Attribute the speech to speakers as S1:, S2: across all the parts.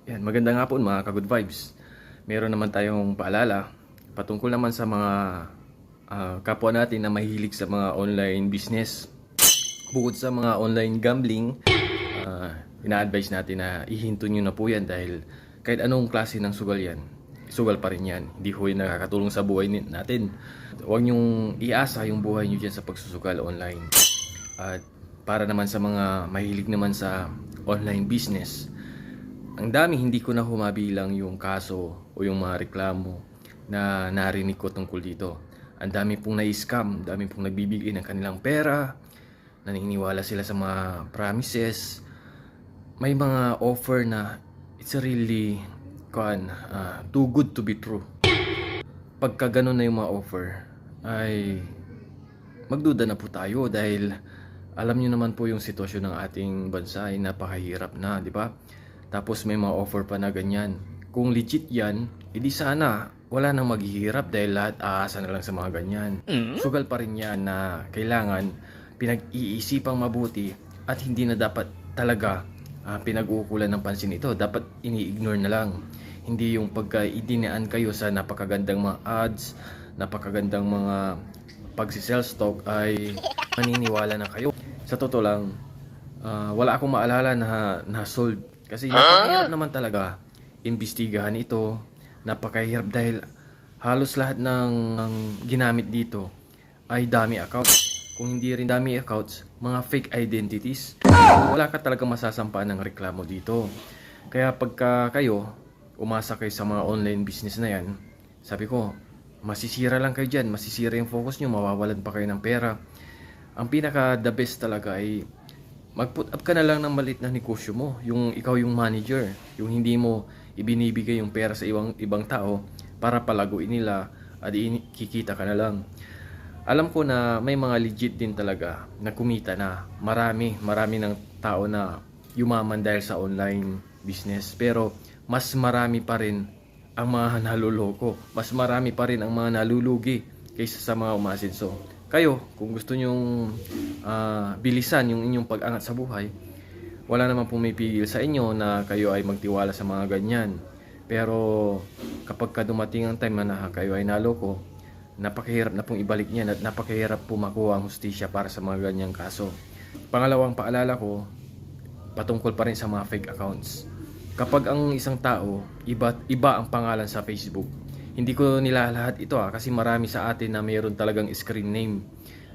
S1: Yan, magandang hapon mga ka-good vibes. Meron naman tayong paalala patungkol naman sa mga kapwa natin na mahilig sa mga online business. Bukod sa mga online gambling, ina-advise natin na ihinto nyo na po yan dahil kahit anong klase ng sugal yan, sugal pa rin yan. Hindi ho yan nakakatulong sa buhay natin. Huwag nyong iasa yung buhay nyo dyan sa pagsusugal online. At para naman sa mga mahilig naman sa online business, ang dami, hindi ko na humabilang yung kaso o yung mga reklamo na narinig ko tungkol dito. Ang dami pong na-scam, dami pong nagbibigay ng kanilang pera, naniniwala sila sa mga promises. May mga offer na it's really too good to be true. Pagka ganun na yung mga offer, ay magduda na po tayo dahil alam nyo naman po yung sitwasyon ng ating bansa ay napakahirap na, di ba? Tapos may mga offer pa na ganyan. Kung legit yan, edi sana wala nang maghihirap dahil lahat aasa na lang sa mga ganyan. Sugal pa rin yan na kailangan pinag-iisipang mabuti at hindi na dapat talaga pinag-uukulan ng pansin ito. Dapat ini-ignore na lang. Hindi yung pagka-idinaan kayo sa napakagandang mga ads, napakagandang mga pagsi-sell stock ay maniniwala na kayo. Sa totoo lang, wala akong maalala na sold. Kasi napakahirap naman talaga imbestigahan ito. Napakahirap dahil halos lahat ng ginamit dito ay dummy accounts. Kung hindi rin dummy accounts, mga fake identities. Wala ka talaga masasampaan ng reklamo dito. Kaya pagka kayo, umasa kayo sa mga online business na yan, sabi ko, masisira lang kayo dyan. Masisira yung focus nyo, mawawalan pa kayo ng pera. Ang pinaka the best talaga ay mag-put up ka na lang ng maliit na negosyo mo. Yung ikaw yung manager. Yung hindi mo ibinibigay yung pera sa ibang tao para palaguin nila at kikita ka na lang. Alam ko na may mga legit din talaga na kumita na. Marami ng tao na yumaman dahil sa online business. Pero mas marami pa rin ang mga naluloko. Mas marami pa rin ang mga nalulugi kaysa sa mga umasinso. Kayo, kung gusto nyong bilisan yung inyong pag-angat sa buhay, wala naman pong may pigil sa inyo na kayo ay magtiwala sa mga ganyan. Pero kapag dumating ang time na kayo ay naloko, napakahirap na pong ibalik niyan at napakahirap po makuha ang hustisya para sa mga ganyang kaso. Pangalawang paalala ko, patungkol pa rin sa mga fake accounts. Kapag ang isang tao, iba ang pangalan sa Facebook, hindi ko nilalahat ito kasi marami sa atin na mayroon talagang screen name.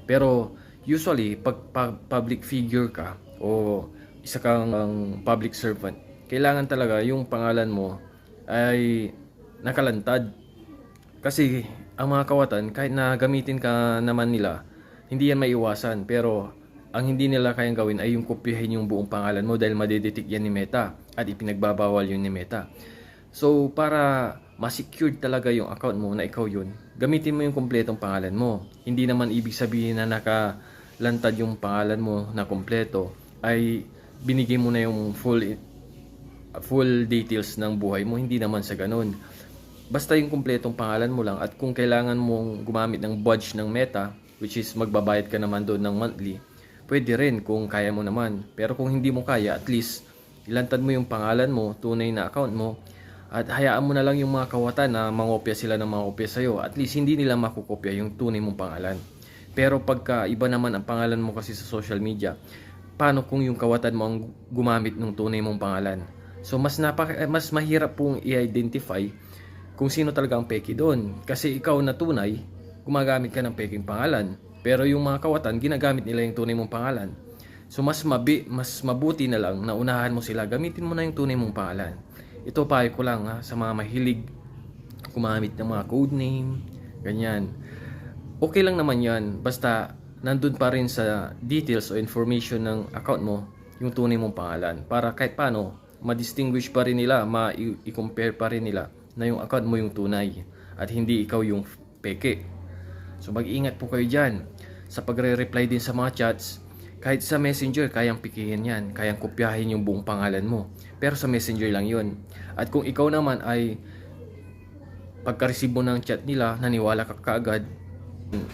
S1: Pero usually, pag public figure ka o isa kang public servant, kailangan talaga yung pangalan mo ay nakalantad. Kasi ang mga kawatan, kahit na gamitin ka naman nila, hindi yan maiwasan. Pero ang hindi nila kayang gawin ay yung kopyahin yung buong pangalan mo dahil madedetect yan ni Meta at ipinagbabawal yun ni Meta. So para ma-secured talaga yung account mo na ikaw yun, gamitin mo yung kumpletong pangalan mo. Hindi naman ibig sabihin na nakalantad yung pangalan mo na kumpleto ay binigay mo na yung full details ng buhay mo. Hindi naman sa ganun. Basta yung kumpletong pangalan mo lang at kung kailangan mong gumamit ng badge ng Meta, which is magbabayad ka naman doon ng monthly, pwede rin kung kaya mo naman. Pero kung hindi mo kaya, at least ilantad mo yung pangalan mo, tunay na account mo, at hayaan mo na lang yung mga kawatan na mangopya sila ng mangopya sa'yo. At least hindi nila makukopya yung tunay mong pangalan. Pero pagka iba naman ang pangalan mo kasi sa social media, paano kung yung kawatan mo ang gumamit ng tunay mong pangalan? So mas mahirap pong i-identify kung sino talaga ang peki doon. Kasi ikaw na tunay, gumagamit ka ng peking pangalan. Pero yung mga kawatan, ginagamit nila yung tunay mong pangalan. So mas mabuti na lang na unahan mo sila, gamitin mo na yung tunay mong pangalan. Ito payo ko lang sa mga mahilig gumamit ng mga code name, ganyan. Okay lang naman yan, basta nandun pa rin sa details o information ng account mo yung tunay mong pangalan. Para kahit paano, ma-distinguish pa rin nila, ma-i-compare pa rin nila na yung account mo yung tunay at hindi ikaw yung peke. So mag-ingat po kayo dyan sa pagre-reply din sa mga chats. Kahit sa Messenger, kayang pikihin yan. Kayang kopyahin yung buong pangalan mo. Pero sa Messenger lang yun. At kung ikaw naman ay pagka-receive mo ng chat nila, naniwala ka kaagad,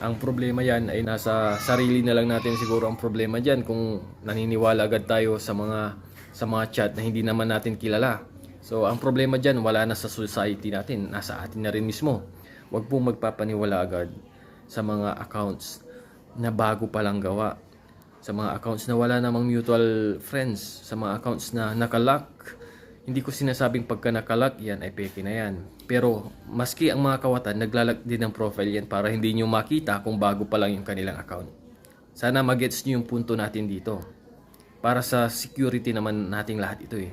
S1: ang problema yan ay nasa sarili na lang natin siguro ang problema dyan kung naniniwala agad tayo sa mga chat na hindi naman natin kilala. So, ang problema dyan, wala na sa society natin. Nasa atin na rin mismo. Huwag pong magpapaniwala agad sa mga accounts na bago pa lang gawa. Sa mga accounts na wala namang mutual friends. Sa mga accounts na nakalock. Hindi ko sinasabing pagka nakalock, yan ay peke na yan. Pero, maski ang mga kawatan, naglalak din ng profile yan para hindi nyo makita kung bago pa lang yung kanilang account. Sana magets nyo yung punto natin dito. Para sa security naman nating lahat ito eh.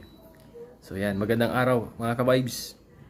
S1: So yan, magandang araw mga ka-vibes.